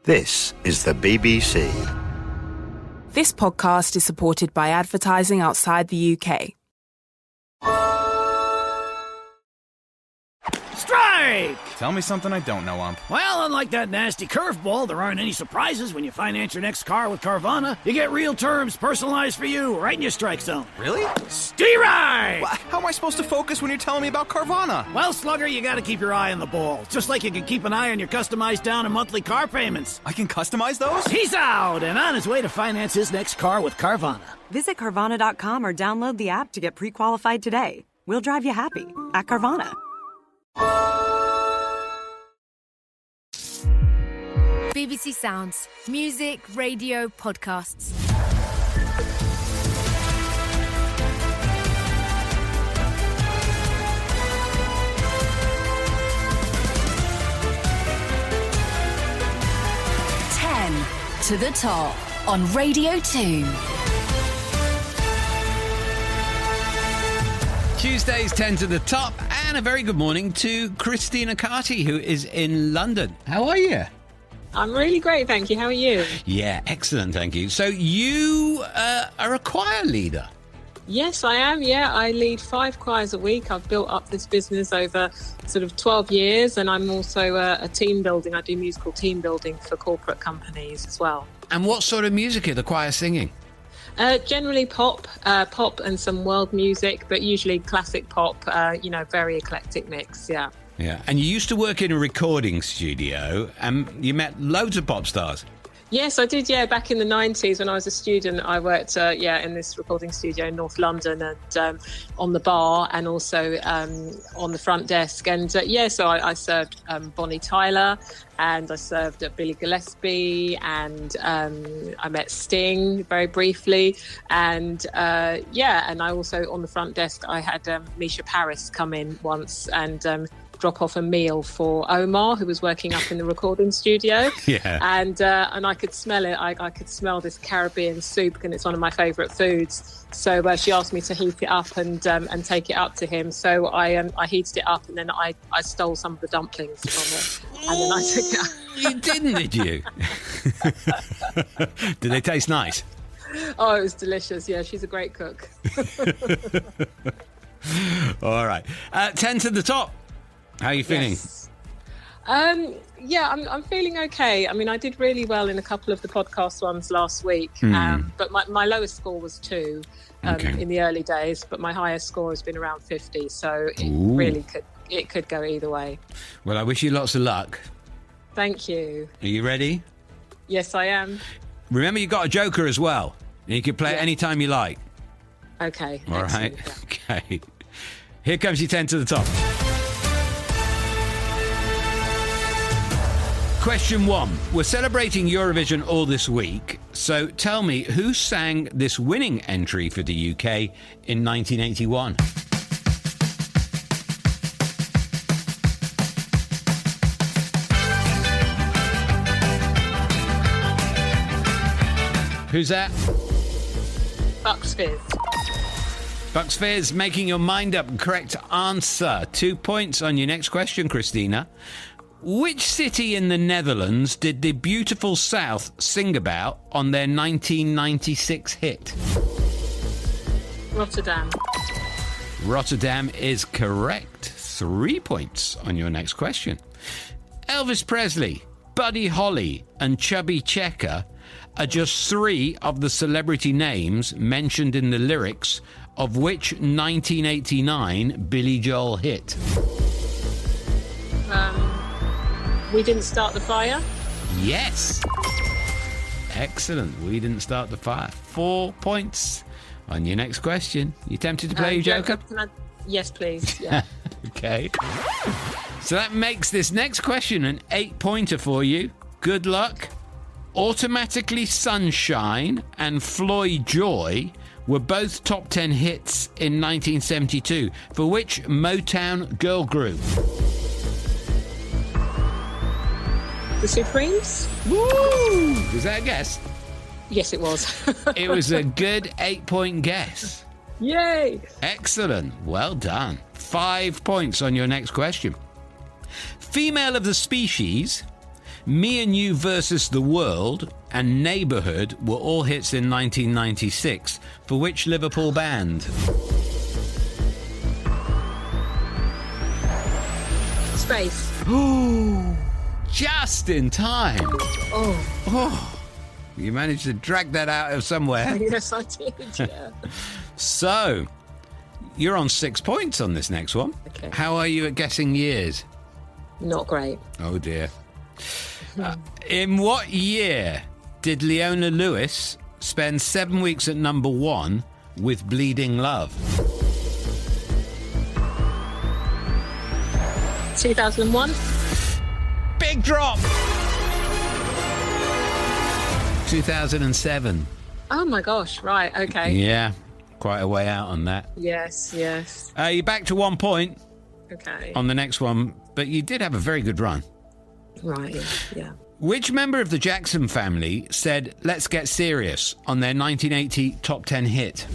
This is the BBC. This podcast is supported by advertising outside the UK. Strike! Tell me something I don't know, Ump. Well, unlike that nasty curveball, there aren't any surprises when you finance your next car with Carvana. You get real terms personalized for you right in your strike zone. Really? Steer-right! How am I supposed to focus when you're telling me about Carvana? Well, Slugger, you gotta keep your eye on the ball. Just like you can keep an eye on your customized down and monthly car payments. I can customize those? He's out and on his way to finance his next car with Carvana. Visit Carvana.com or download the app to get pre-qualified today. We'll drive you happy at Carvana. BBC Sounds. Music, radio, podcasts. To the top on Radio 2. Tuesdays 10 to the top, and a very good morning to Christina Carty, who is in London. How are you? I'm really great, thank you. How are you? Yeah, excellent, thank you. So you are a choir leader. Yes, I am. Yeah, I lead 5 choirs a week. I've built up this business over sort of 12 years, and I'm also a team building. I do musical team building for corporate companies as well. And what sort of music are the choir singing? Generally pop and some world music, but usually classic pop, very eclectic mix, yeah. Yeah, and you used to work in a recording studio, and you met loads of pop stars. Yes, I did, back in the 90s when I was a student. I worked, in this recording studio in North London and on the bar and also on the front desk. And, so I served Bonnie Tyler and I served Billy Gillespie and I met Sting very briefly. And, and I also, on the front desk, I had Misha Paris come in once and drop off a meal for Omar, who was working up in the recording studio. Yeah. And I could smell it. I could smell this Caribbean soup, and it's one of my favourite foods. So she asked me to heat it up and take it up to him. So I heated it up, and then I stole some of the dumplings from it, and then I took it up. You didn't, did you? Did they taste nice? Oh, it was delicious. Yeah, she's a great cook. All right. 10 to the top. How are you feeling? Yes. I'm feeling okay. I mean, I did really well in a couple of the podcast ones last week, but my lowest score was 2 in the early days, but my highest score has been around 50, so it really could go either way. Well, I wish you lots of luck. Thank you. Are you ready? Yes, I am. Remember, you got a joker as well, and you can play it any time you like. Okay. All right. Yeah. Okay. Here comes your 10 to the top. Question 1. We're celebrating Eurovision all this week, so tell me who sang this winning entry for the UK in 1981? Who's that? Bucks Fizz. Bucks Fizz, making your mind up. Correct answer. 2 points on your next question, Christina. Which city in the Netherlands did the Beautiful South sing about on their 1996 hit? Rotterdam. Rotterdam is correct. 3 points on your next question. Elvis Presley, Buddy Holly and Chubby Checker are just 3 of the celebrity names mentioned in the lyrics of which 1989 Billy Joel hit? We Didn't Start the Fire? Yes. Excellent. We Didn't Start the Fire. 4 points on your next question. You tempted to play your joker? Yes, please. Yeah. Okay. So that makes this next question an 8-pointer for you. Good luck. Automatically Sunshine and Floyd Joy were both top 10 hits in 1972. For which Motown girl group? The Supremes? Woo! Was that a guess? Yes, it was. It was a good 8-point guess. Yay! Excellent. Well done. 5 points on your next question. Female of the species, Me and You versus the World and Neighbourhood were all hits in 1996. For which Liverpool band? Space. Just in time. Oh, You managed to drag that out of somewhere. yes, I did, yeah. So, you're on 6 points on this next one. Okay. How are you at guessing years? Not great. Oh, dear. In what year did Leona Lewis spend 7 weeks at number 1 with Bleeding Love? 2001? Big drop! 2007. Oh my gosh, right, okay. Yeah, quite a way out on that. Yes. You're back to 1 point Okay. on the next one, but you did have a very good run. Right, yeah. Which member of the Jackson family said, "Let's get serious" on their 1980 top 10 hit?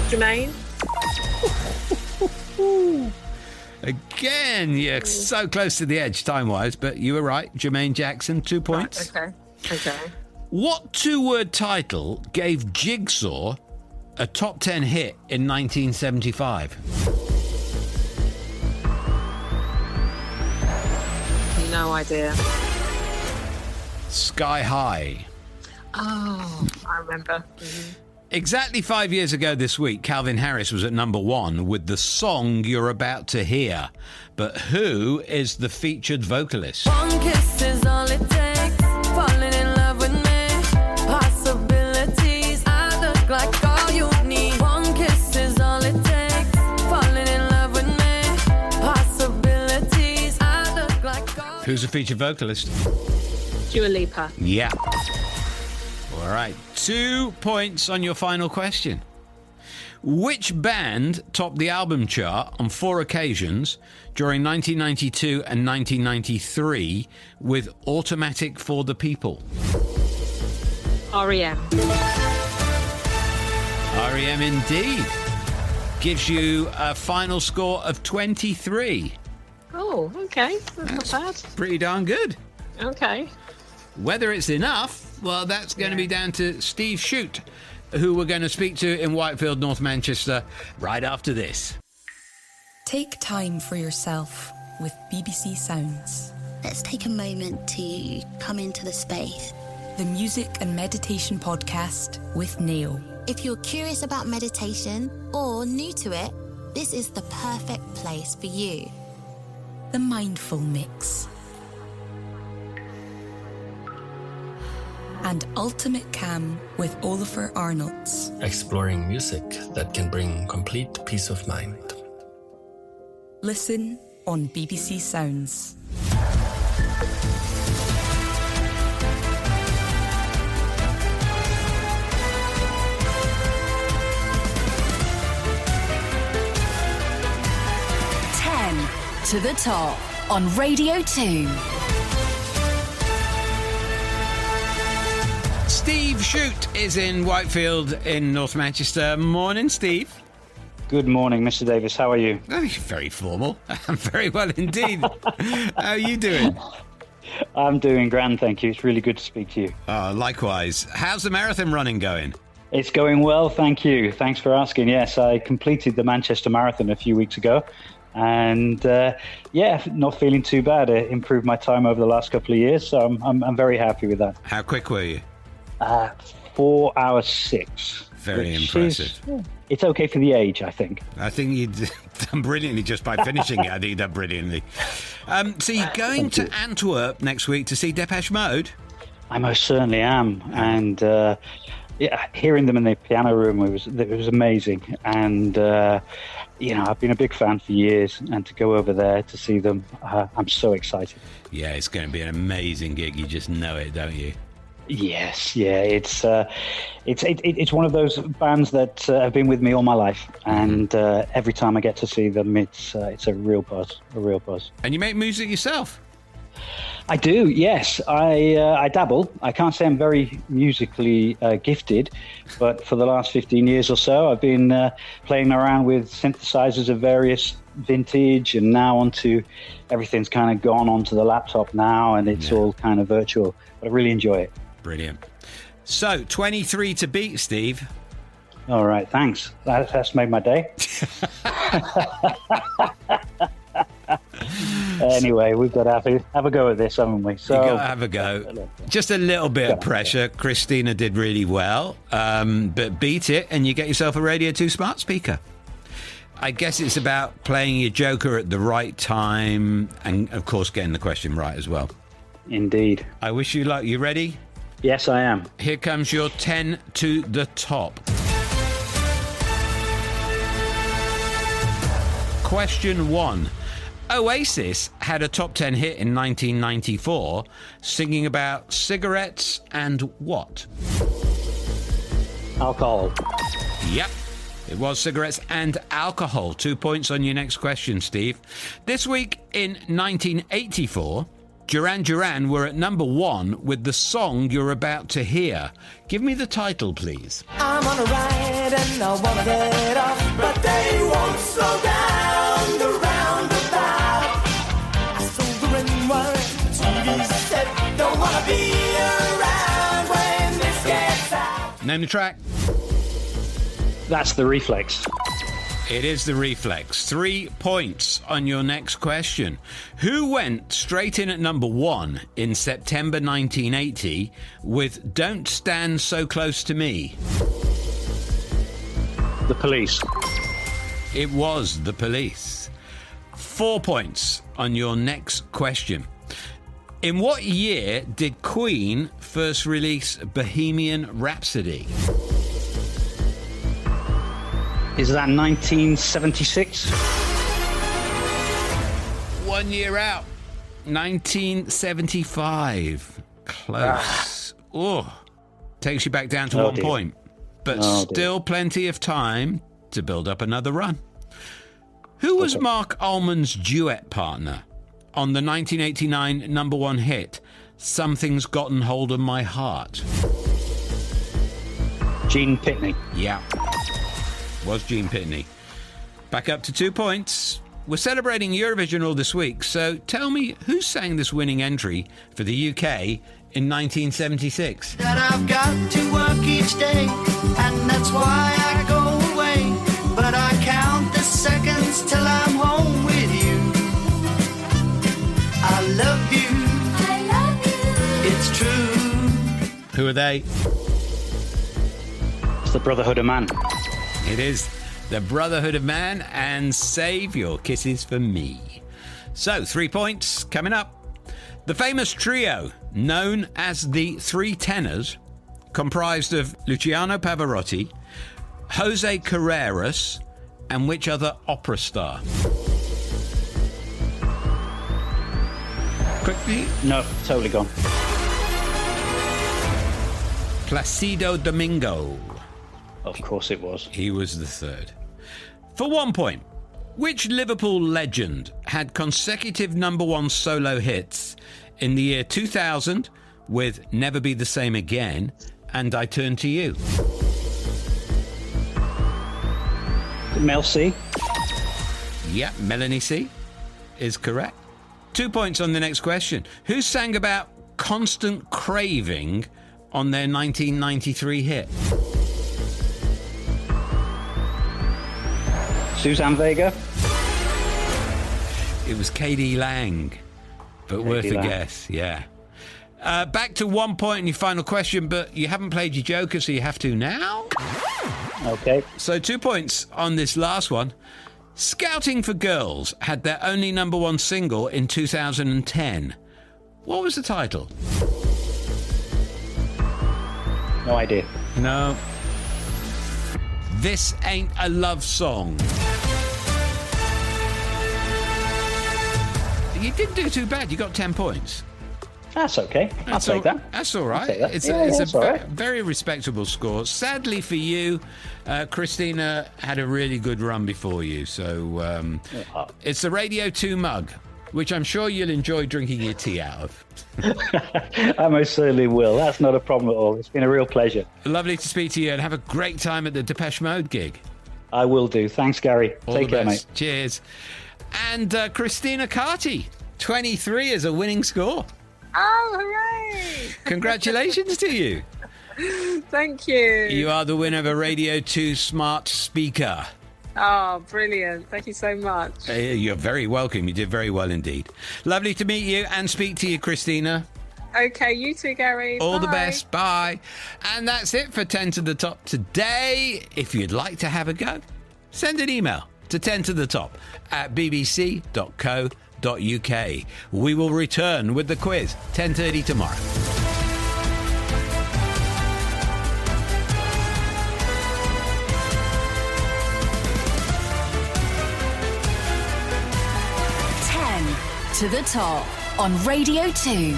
Jermaine? Again, you're so close to the edge time-wise, but you were right. Jermaine Jackson, 2 points. Right, okay. What two-word title gave Jigsaw a top 10 hit in 1975? No idea. Sky High. Oh, I remember. Mm-hmm. Exactly 5 years ago this week, Calvin Harris was at number 1 with the song you're about to hear. But who is the featured vocalist? One kiss is all it takes. Falling in love with me. Possibilities. I look like all you need. One kiss is all it takes. Falling in love with me. Possibilities. I look like all. Who's the featured vocalist? Dua Lipa. Yeah. All right, 2 points on your final question. Which band topped the album chart on 4 occasions during 1992 and 1993 with Automatic for the People? R.E.M. R.E.M. indeed. Gives you a final score of 23. Oh, okay. That's not bad. Pretty darn good. Okay. Whether it's enough, well, that's going to be down to Steve Shute, who we're going to speak to in Whitefield, North Manchester, right after this. Take time for yourself with BBC Sounds. Let's take a moment to come into the space. The music and meditation podcast with Neil. If you're curious about meditation or new to it, this is the perfect place for you. The Mindful Mix. And Ultimate Cam with Oliver Arnolds. Exploring music that can bring complete peace of mind. Listen on BBC Sounds. To the Top on Radio 2. Steve Shute is in Whitefield in North Manchester. Morning, Steve. Good morning, Mr. Davis. How are you? Oh, you're very formal. I'm very well indeed. How are you doing? I'm doing grand, thank you. It's really good to speak to you. Oh, likewise. How's the marathon running going? It's going well, thank you. Thanks for asking. Yes, I completed the Manchester Marathon a few weeks ago. And not feeling too bad. It improved my time over the last couple of years, so I'm very happy with that. How quick were you? 4 hours 6. Very impressive. It's okay for the age, I think. I think you've done brilliantly just by finishing it. I think you've done brilliantly. So you're going to Antwerp next week to see Depeche Mode? I most certainly am, and hearing them in the piano room it was amazing, and. I've been a big fan for years, and to go over there to see them, I'm so excited. Yeah, it's going to be an amazing gig. You just know it, don't you? Yes, yeah. It's one of those bands that have been with me all my life, and every time I get to see them, it's a real buzz, And you make music yourself? I do, yes. I dabble. I can't say I'm very musically gifted, but for the last 15 years or so, I've been playing around with synthesizers of various vintage, and now everything's kind of gone onto the laptop now, and it's all kind of virtual. But I really enjoy it. Brilliant. So, 23 to beat, Steve. All right, thanks. That's made my day. Anyway, we've got to have a go at this, haven't we? So, you got to have a go. Just a little bit of pressure. Christina did really well, but beat it and you get yourself a Radio 2 smart speaker. I guess it's about playing your joker at the right time and, of course, getting the question right as well. Indeed. I wish you luck. You ready? Yes, I am. Here comes your 10 to the top. Question 1. Oasis had a top 10 hit in 1994, singing about cigarettes and what? Alcohol. Yep, it was cigarettes and alcohol. 2 points on your next question, Steve. This week in 1984, Duran Duran were at number 1 with the song you're about to hear. Give me the title, please. I'm on a ride and I wanna get off, but they won't slow down the roundabout. I soldering wire, TV set, don't wanna be around when this gets out. Name the track. That's The Reflex. It is The Reflex. 3 points on your next question. Who went straight in at number 1 in September 1980 with Don't Stand So Close to Me? The Police. It was The Police. 4 points on your next question. In what year did Queen first release Bohemian Rhapsody? Is that 1976? 1 year out. 1975. Close. Oh, takes you back down to 1 point. But still plenty of time to build up another run. Who was Mark Ullman's duet partner on the 1989 number 1 hit, Something's Gotten Hold of My Heart? Gene Pitney. Yeah. Was Gene Pitney. Back up to 2 points. We're celebrating Eurovision all this week, so tell me who sang this winning entry for the UK in 1976? That I've got to work each day, and that's why I go away. But I count the seconds till I'm home with you. I love you. I love you. It's true. Who are they? It's the Brotherhood of Man. It is the Brotherhood of Man and Save Your Kisses for Me. So, 3 points coming up. The famous trio, known as the Three Tenors, comprised of Luciano Pavarotti, Jose Carreras, and which other opera star? Quickly. No, totally gone. Placido Domingo. Of course it was. He was the third. For 1 point, which Liverpool legend had consecutive number 1 solo hits in the year 2000 with Never Be the Same Again and I Turn to You? Mel C. Yeah, Melanie C is correct. 2 points on the next question. Who sang about Constant Craving on their 1993 hit? Suzanne Vega. It was K.D. Lang, but worth a guess, yeah. Back to 1 point in your final question, but you haven't played your joker, so you have to now. Okay. So 2 points on this last one. Scouting for Girls had their only number 1 single in 2010. What was the title? No idea. No. This Ain't a Love Song. You didn't do too bad. You got 10 points. That's okay. I'll take that. That's all right. That. It's all right. very respectable score. Sadly for you, Christina had a really good run before you. So it's the Radio 2 mug which I'm sure you'll enjoy drinking your tea out of. I most certainly will. That's not a problem at all. It's been a real pleasure. Lovely to speak to you, and have a great time at the Depeche Mode gig. I will do. Thanks, Gary. Take care, mate. Cheers. And Christina Carty, 23 is a winning score. Oh, hooray! Congratulations to you. Thank you. You are the winner of a Radio 2 smart speaker. Oh, brilliant. Thank you so much. You're very welcome. You did very well indeed. Lovely to meet you and speak to you, Christina. Okay, you too, Gary. All Bye. the best. Bye. And that's it for 10 to the Top today. If you'd like to have a go, send an email to 10tothetop@bbc.co.uk. We will return with the quiz 10:30 tomorrow. To the Top on Radio 2.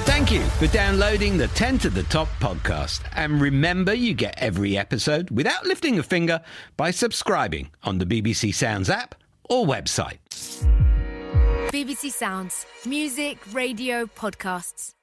Thank you for downloading the 10 to the Top podcast. And remember, you get every episode without lifting a finger by subscribing on the BBC Sounds app or website. BBC Sounds. Music, radio, podcasts.